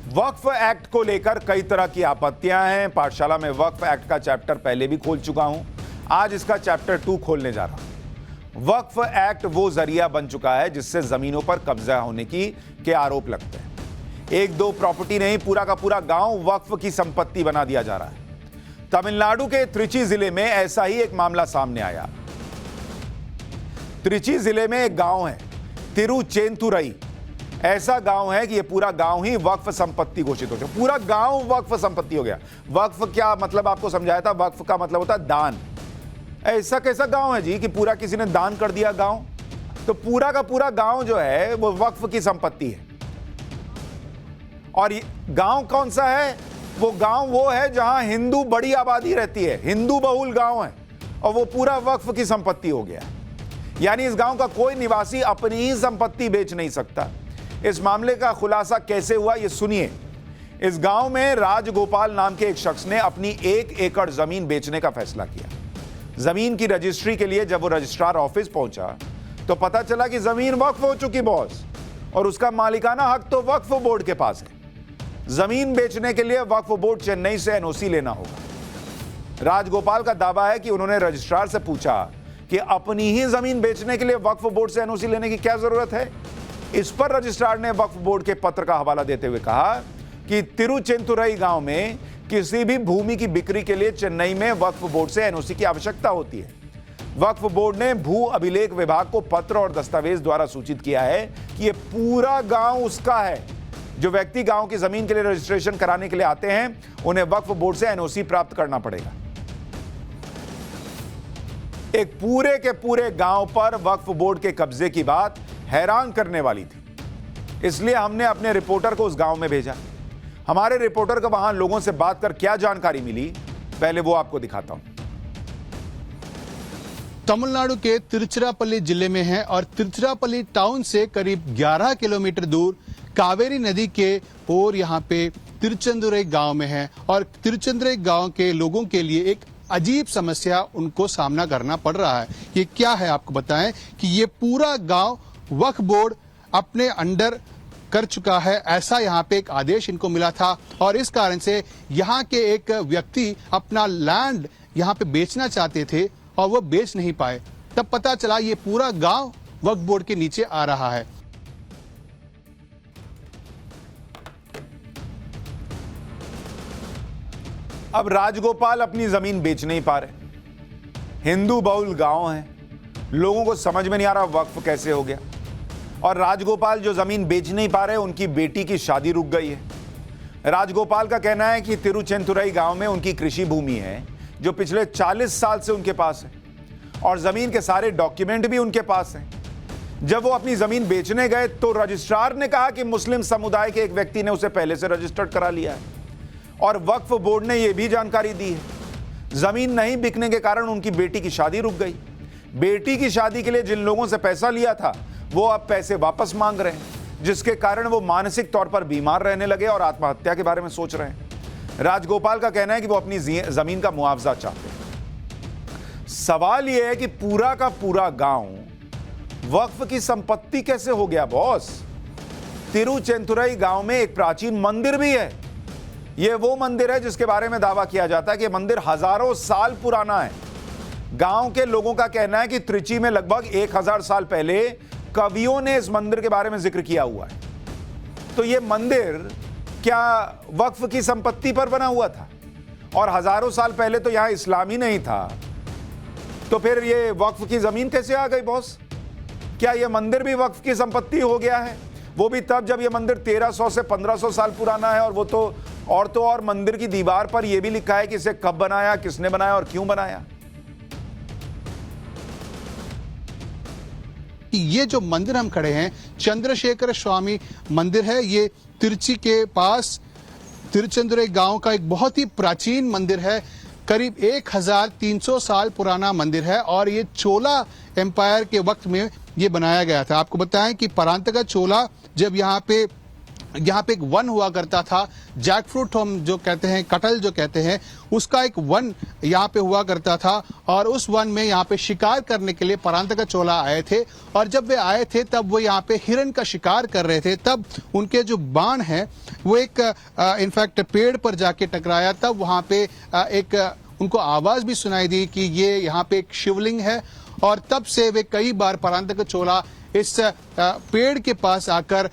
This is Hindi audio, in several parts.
वक्फ एक्ट को लेकर कई तरह की आपत्तियां हैं। पाठशाला में वक्फ एक्ट का चैप्टर पहले भी खोल चुका हूं, आज इसका चैप्टर 2 खोलने जा रहा हूं। वक्फ एक्ट वो जरिया बन चुका है जिससे जमीनों पर कब्जा होने के आरोप लगते हैं। एक दो प्रॉपर्टी नहीं, पूरा का पूरा गांव वक्फ की संपत्ति बना दिया जा रहा है। तमिलनाडु के त्रिची जिले में ऐसा ही एक मामला सामने आया। त्रिची जिले में एक गांव है तिरुचेंतुरई। ऐसा गांव है कि ये पूरा गांव ही वक्फ संपत्ति घोषित हो गया। पूरा गांव वक्फ संपत्ति हो गया। वक्फ क्या मतलब आपको समझाया था? वक्फ का मतलब होता है दान। ऐसा कैसा गांव है जी कि पूरा किसी ने दान कर दिया गांव? तो पूरा का पूरा गांव जो है वो वक्फ की संपत्ति है। और ये गांव कौन सा है? वो गांव वो है जहां हिंदू बड़ी आबादी रहती है, हिंदू बहुल गांव है, और वो पूरा वक्फ की संपत्ति हो गया। यानी इस गांव का कोई निवासी अपनी ही संपत्ति बेच नहीं सकता। इस मामले का खुलासा कैसे हुआ ये सुनिए। इस गांव में राजगोपाल नाम के एक शख्स ने अपनी 1 एकड़ जमीन बेचने का फैसला किया। जमीन की रजिस्ट्री के लिए जब वो रजिस्ट्रार ऑफिस पहुंचा तो पता चला कि जमीन वक्फ हो चुकी बॉस, और उसका मालिकाना हक तो वक्फ बोर्ड के पास है। जमीन बेचने के लिए वक्फ बोर्ड चेन्नई से एनओसी लेना होगा। राजगोपाल का दावा है कि उन्होंने रजिस्ट्रार से पूछा कि अपनी ही जमीन बेचने के लिए वक्फ बोर्ड से एनओसी लेने की क्या जरूरत है। इस पर रजिस्ट्रार ने वक्फ बोर्ड के पत्र का हवाला देते हुए कहा कि तिरुचेंतुरई गांव में किसी भी भूमि की बिक्री के लिए चेन्नई में वक्फ बोर्ड से एनओसी की आवश्यकता होती है। वक्फ बोर्ड ने भू अभिलेख विभाग को पत्र और दस्तावेज द्वारा सूचित किया है कि यह पूरा गांव उसका है। जो व्यक्ति गांव की जमीन के लिए रजिस्ट्रेशन कराने के लिए आते हैं उन्हें वक्फ बोर्ड से एनओसी प्राप्त करना पड़ेगा। एक पूरे के पूरे गांव पर वक्फ बोर्ड के कब्जे की बात हैरान करने वाली थी। इसलिए हमने अपने रिपोर्टर को उस गांव में भेजा। हमारे रिपोर्टर को वहां लोगों से बात कर क्या जानकारी मिली, पहले वो आपको दिखाता हूं। तमिलनाडु के तिरुचिरापल्ली जिले में है और तिरुचिरापल्ली टाउन से करीब 11 किलोमीटर दूर कावेरी नदी के और यहाँ पे तिरुचेंदुरई गांव में है। और तिरुचेंदुरई गांव के लोगों के लिए एक अजीब समस्या उनको सामना करना पड़ रहा है। ये क्या है आपको बताएं कि ये पूरा गांव वक्फ बोर्ड अपने अंडर कर चुका है। ऐसा यहाँ पे एक आदेश इनको मिला था और इस कारण से यहाँ के एक व्यक्ति अपना लैंड यहाँ पे बेचना चाहते थे और वो बेच नहीं पाए। तब पता चला ये पूरा गांव वक्फ बोर्ड के नीचे आ रहा है। अब राजगोपाल अपनी जमीन बेच नहीं पा रहे। हिंदू बहुल गांव है, लोगों को समझ में नहीं आ रहा वक्फ कैसे हो गया। और राजगोपाल जो जमीन बेच नहीं पा रहे, उनकी बेटी की शादी रुक गई है। राजगोपाल का कहना है कि तिरुचेंतुरई गांव में उनकी कृषि भूमि है जो पिछले 40 साल से उनके पास है, और जमीन के सारे डॉक्यूमेंट भी उनके पास हैं। जब वो अपनी जमीन बेचने गए तो रजिस्ट्रार ने कहा कि मुस्लिम समुदाय के एक व्यक्ति ने उसे पहले से रजिस्टर्ड करा लिया है, और वक्फ बोर्ड ने यह भी जानकारी दी है। जमीन नहीं बिकने के कारण उनकी बेटी की शादी रुक गई। बेटी की शादी के लिए जिन लोगों से पैसा लिया था वो अब पैसे वापस मांग रहे हैं, जिसके कारण वो मानसिक तौर पर बीमार रहने लगे और आत्महत्या के बारे में सोच रहे हैं। राजगोपाल का कहना है कि वो अपनी जमीन का मुआवजा चाहते हैं। सवाल यह है कि पूरा का पूरा गांव वक्फ की संपत्ति कैसे हो गया बॉस? तिरुचेंतुरई गांव में एक प्राचीन मंदिर भी है। यह वो मंदिर है जिसके बारे में दावा किया जाता है कि मंदिर हजारों साल पुराना है। गांव के लोगों का कहना है कि त्रिची में लगभग 1000 साल पहले कवियों ने इस मंदिर के बारे में जिक्र किया हुआ है। तो यह मंदिर क्या वक्फ की संपत्ति पर बना हुआ था? और हजारों साल पहले तो यहां इस्लाम ही नहीं था, तो फिर यह वक्फ की जमीन कैसे आ गई बॉस? क्या यह मंदिर भी वक्फ की संपत्ति हो गया है? वो भी तब जब यह मंदिर 1300 से 1500 साल पुराना है। और वो तो और मंदिर की दीवार पर यह भी लिखा है कि इसे कब बनाया, किसने बनाया और क्यों बनाया। ये जो मंदिर हम खड़े हैं चंद्रशेखर स्वामी मंदिर है। ये तिरुचि के पास तिरुचेंदुरई गांव का एक बहुत ही प्राचीन मंदिर है। करीब 1300 साल पुराना मंदिर है और ये चोला एम्पायर के वक्त में ये बनाया गया था। आपको बताएं कि परांतका चोला जब यहाँ पे यहाँ पे एक वन हुआ करता था, जैक फ्रूट हम जो कहते हैं, कटहल जो कहते हैं, उसका एक वन यहाँ पे हुआ करता था। और उस वन में यहाँ पे शिकार करने के लिए परांतका चोला आए थे। और जब वे आए थे तब वो यहाँ पे हिरन का शिकार कर रहे थे। तब उनके जो बाण है वो एक इनफैक्ट पेड़ पर जाके टकराया। तब वहाँ पे एक उनको आवाज भी सुनाई दी कि ये यहाँ पे एक शिवलिंग है। और तब से वे कई बार परांतका चोला इस पेड़ के पास आकर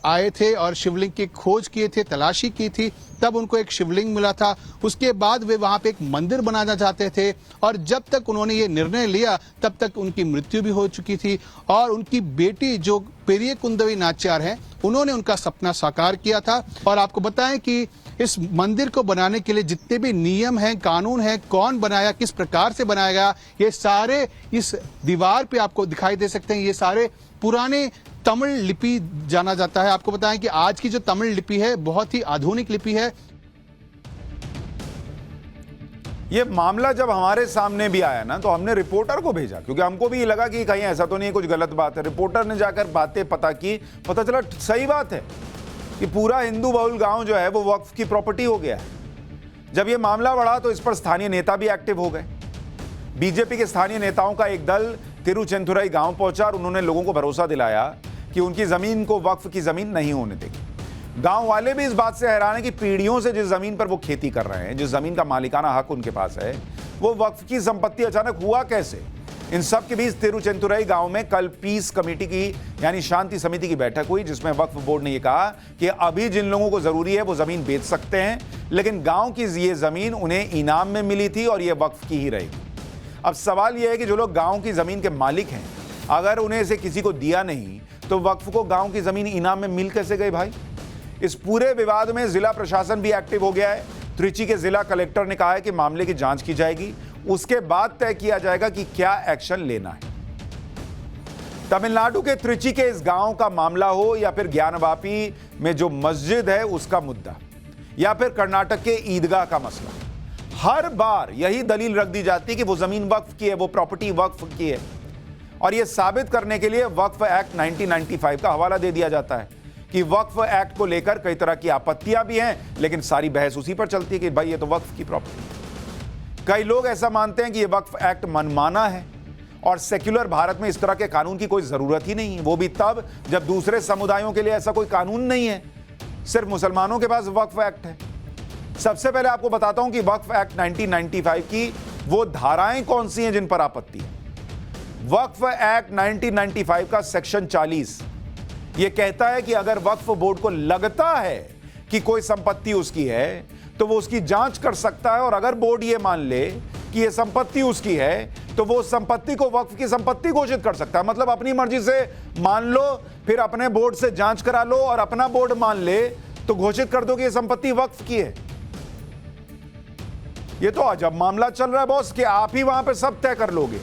आए थे और शिवलिंग की खोज किए थे, तलाशी की थी। तब उनको एक शिवलिंग मिला था। उसके बाद वे वहां पे एक मंदिर बनाना चाहते थे। और जब तक उन्होंने ये निर्णय लिया तब तक उनकी मृत्यु भी हो चुकी थी। और उनकी बेटी जो पेरिये कुंदवी नाचियार हैं, उन्होंने उनका सपना साकार किया था। और आपको बताएं कि इस मंदिर को बनाने के लिए जितने भी नियम हैं, कानून हैं, कौन बनाया, किस प्रकार से बनाया गया, ये सारे इस दीवार पे आपको दिखाई दे सकते हैं। ये सारे पुराने तमिल लिपि जाना जाता है। आपको बताएं कि आज की जो तमिल लिपि है बहुत ही आधुनिक लिपि है। ये मामला जब हमारे सामने भी आया ना, तो हमने रिपोर्टर को भेजा, क्योंकि हमको भी लगा कि कहीं ऐसा तो नहीं है, कुछ गलत बात है। रिपोर्टर ने जाकर बातें पता की, पता चला सही बात है कि पूरा हिंदू बहुल गांव जो है वो वक्फ की प्रॉपर्टी हो गया है। जब ये मामला बढ़ा तो इस पर स्थानीय नेता भी एक्टिव हो गए। बीजेपी के स्थानीय नेताओं का एक दल तिरुचेंदुरई गांव पहुंचा और उन्होंने लोगों को भरोसा दिलाया कि उनकी जमीन को वक्फ की जमीन नहीं होने देगी। गांव वाले भी इस बात से हैरान है कि पीढ़ियों से जिस जमीन पर वो खेती कर रहे हैं, जिस जमीन का मालिकाना हक उनके पास है, वो वक्फ की संपत्ति अचानक हुआ कैसे। इन सब के बीच तिरुचेंदुरई गांव में कल पीस कमेटी की यानी शांति समिति की बैठक हुई, जिसमें वक्फ बोर्ड ने यह कहा कि अभी जिन लोगों को जरूरी है वो जमीन बेच सकते हैं, लेकिन गांव की ये जमीन उन्हें इनाम में मिली थी और ये वक्फ की ही रहेगी। अब सवाल यह है कि जो लोग गांव की जमीन के मालिक हैं, अगर उन्हें इसे किसी को दिया नहीं तो वक्फ को गांव की जमीन इनाम में मिल कैसे गई भाई। इस पूरे विवाद में जिला प्रशासन भी एक्टिव हो गया है। त्रिची के जिला कलेक्टर ने कहा है कि मामले की जांच की जाएगी, उसके बाद तय किया जाएगा कि क्या एक्शन लेना है। तमिलनाडु के त्रिची के इस गांव का मामला हो या फिर ज्ञानवापी में जो मस्जिद है उसका मुद्दा, या फिर कर्नाटक के ईदगाह का मसला, हर बार यही दलील रख दी जाती है कि वो जमीन वक्फ की है, वो प्रॉपर्टी वक्फ की है। और यह साबित करने के लिए वक्फ एक्ट 1995 का हवाला दे दिया जाता है कि वक्फ एक्ट को लेकर कई तरह की आपत्तियां भी हैं, लेकिन सारी बहस उसी पर चलती है कि भाई ये तो वक्फ की प्रॉपर्टी। कई लोग ऐसा मानते हैं कि ये वक्फ एक्ट मनमाना है और सेक्युलर भारत में इस तरह के कानून की कोई जरूरत ही नहीं है, वो भी तब जब दूसरे समुदायों के लिए ऐसा कोई कानून नहीं है, सिर्फ मुसलमानों के पास वक्फ एक्ट है। सबसे पहले आपको बताता हूं कि वक्फ एक्ट 1995 की वो धाराएं कौन सी हैं जिन पर आपत्ति है। वक्फ एक्ट 1995 का सेक्शन 40 यह कहता है कि अगर वक्फ बोर्ड को लगता है कि कोई संपत्ति उसकी है तो वो उसकी जांच कर सकता है, और अगर बोर्ड ये मान ले कि ये संपत्ति उसकी है तो वो संपत्ति को वक्फ की संपत्ति घोषित कर सकता है। मतलब अपनी मर्जी से मान लो, फिर अपने बोर्ड से जांच करा लो, और अपना बोर्ड मान ले तो घोषित कर दो कि ये संपत्ति वक्फ की है। ये तो अजब मामला चल रहा है बॉस कि आप ही वहां पे सब तय कर लोगे।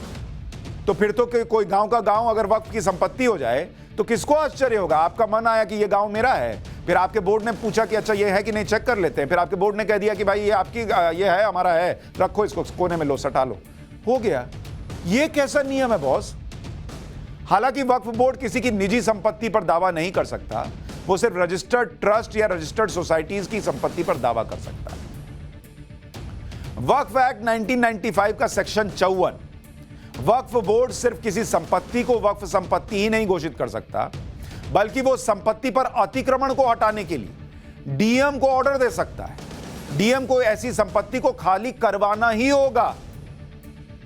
तो फिर तो कोई गांव का गांव अगर वक्फ की संपत्ति हो जाए तो किसको आश्चर्य होगा। आपका मन आया कि ये गांव मेरा है, फिर आपके बोर्ड ने पूछा कि अच्छा ये है कि नहीं, चेक कर लेते हैं, फिर आपके बोर्ड ने कह दिया कि भाई ये आपकी, ये है, हमारा है, रखो इसको कोने में, लो सटा लो, हो गया। ये कैसा नियम है बॉस। हालांकि वक्फ बोर्ड किसी की निजी संपत्ति पर दावा नहीं कर सकता, वो सिर्फ रजिस्टर्ड ट्रस्ट या रजिस्टर्ड सोसाइटीज की संपत्ति पर दावा कर सकता है। वक्फ एक्ट 1995 का सेक्शन 54, वक्फ बोर्ड सिर्फ किसी संपत्ति को वक्फ संपत्ति ही नहीं घोषित कर सकता, बल्कि वो संपत्ति पर अतिक्रमण को हटाने के लिए डीएम को ऑर्डर दे सकता है। डीएम को ऐसी संपत्ति को खाली करवाना ही होगा।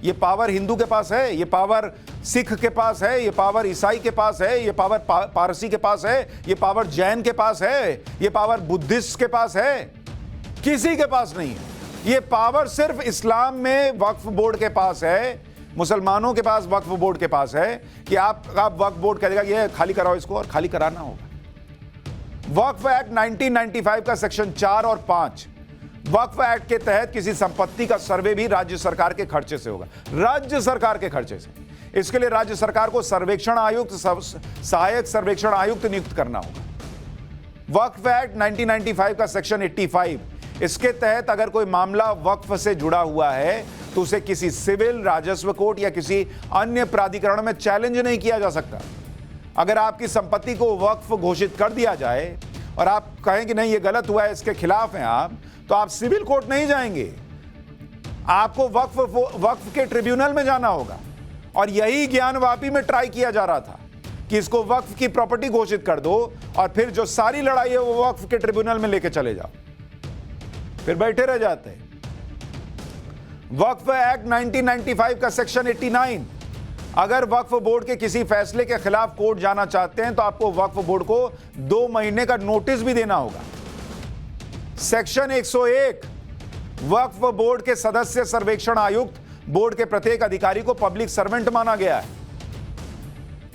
ये पावर हिंदू के पास है, ये पावर सिख के पास है, ये पावर ईसाई के पास है, ये पावर पारसी के पास है, ये पावर जैन के पास है, ये पावर बुद्धिस्ट के पास है, किसी के पास नहीं है। ये पावर सिर्फ इस्लाम में वक्फ बोर्ड के पास है, मुसलमानों के पास वक्फ बोर्ड के पास है कि आप वक्फ बोर्ड कहेगा ये खाली कराओ इसको, और खाली कराना होगा। वक्फ एक्ट 1995 का सेक्शन 4 और 5, वक्फ एक्ट के तहत किसी संपत्ति का सर्वे भी राज्य सरकार के खर्चे से होगा, राज्य सरकार के खर्चे से। इसके लिए राज्य सरकार को सर्वेक्षण आयुक्त, सहायक सर्वेक्षण आयुक्त नियुक्त करना होगा। वक्फ एक्ट 1995 का सेक्शन 85, इसके तहत अगर कोई मामला वक्फ से जुड़ा हुआ है तो उसे किसी सिविल, राजस्व कोर्ट या किसी अन्य प्राधिकरण में चैलेंज नहीं किया जा सकता। अगर आपकी संपत्ति को वक्फ घोषित कर दिया जाए और आप कहें कि नहीं ये गलत हुआ है, इसके खिलाफ हैं आप, तो आप सिविल कोर्ट नहीं जाएंगे, आपको वक्फ के ट्रिब्यूनल में जाना होगा। और यही ज्ञानवापी में ट्राई किया जा रहा था कि इसको वक्फ की प्रॉपर्टी घोषित कर दो और फिर जो सारी लड़ाई है वो वक्फ के ट्रिब्यूनल में लेके चले जाओ, फिर बैठे रह जाते हैं। वक्फ एक्ट 1995 का सेक्शन 89, अगर वक्फ बोर्ड के किसी फैसले के खिलाफ कोर्ट जाना चाहते हैं तो आपको वक्फ बोर्ड को 2 महीने का नोटिस भी देना होगा। सेक्शन 101, वक्फ बोर्ड के सदस्य सर्वेक्षण आयुक्त बोर्ड के प्रत्येक अधिकारी को पब्लिक सर्वेंट माना गया है।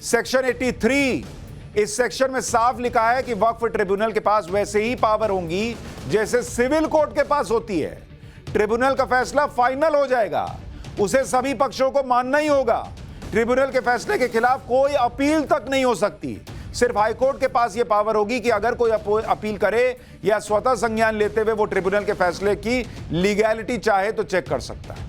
सेक्शन 83, इस सेक्शन में साफ लिखा है कि वक्फ ट्रिब्यूनल के पास वैसे ही पावर होंगी जैसे सिविल कोर्ट के पास होती है। ट्रिब्यूनल का फैसला फाइनल हो जाएगा, उसे सभी पक्षों को मानना ही होगा। ट्रिब्यूनल के फैसले के खिलाफ कोई अपील तक नहीं हो सकती। सिर्फ हाईकोर्ट के पास यह पावर होगी कि अगर कोई अपील करे या स्वतः संज्ञान लेते हुए वो ट्रिब्यूनल के फैसले की लीगैलिटी चाहे तो चेक कर सकता है।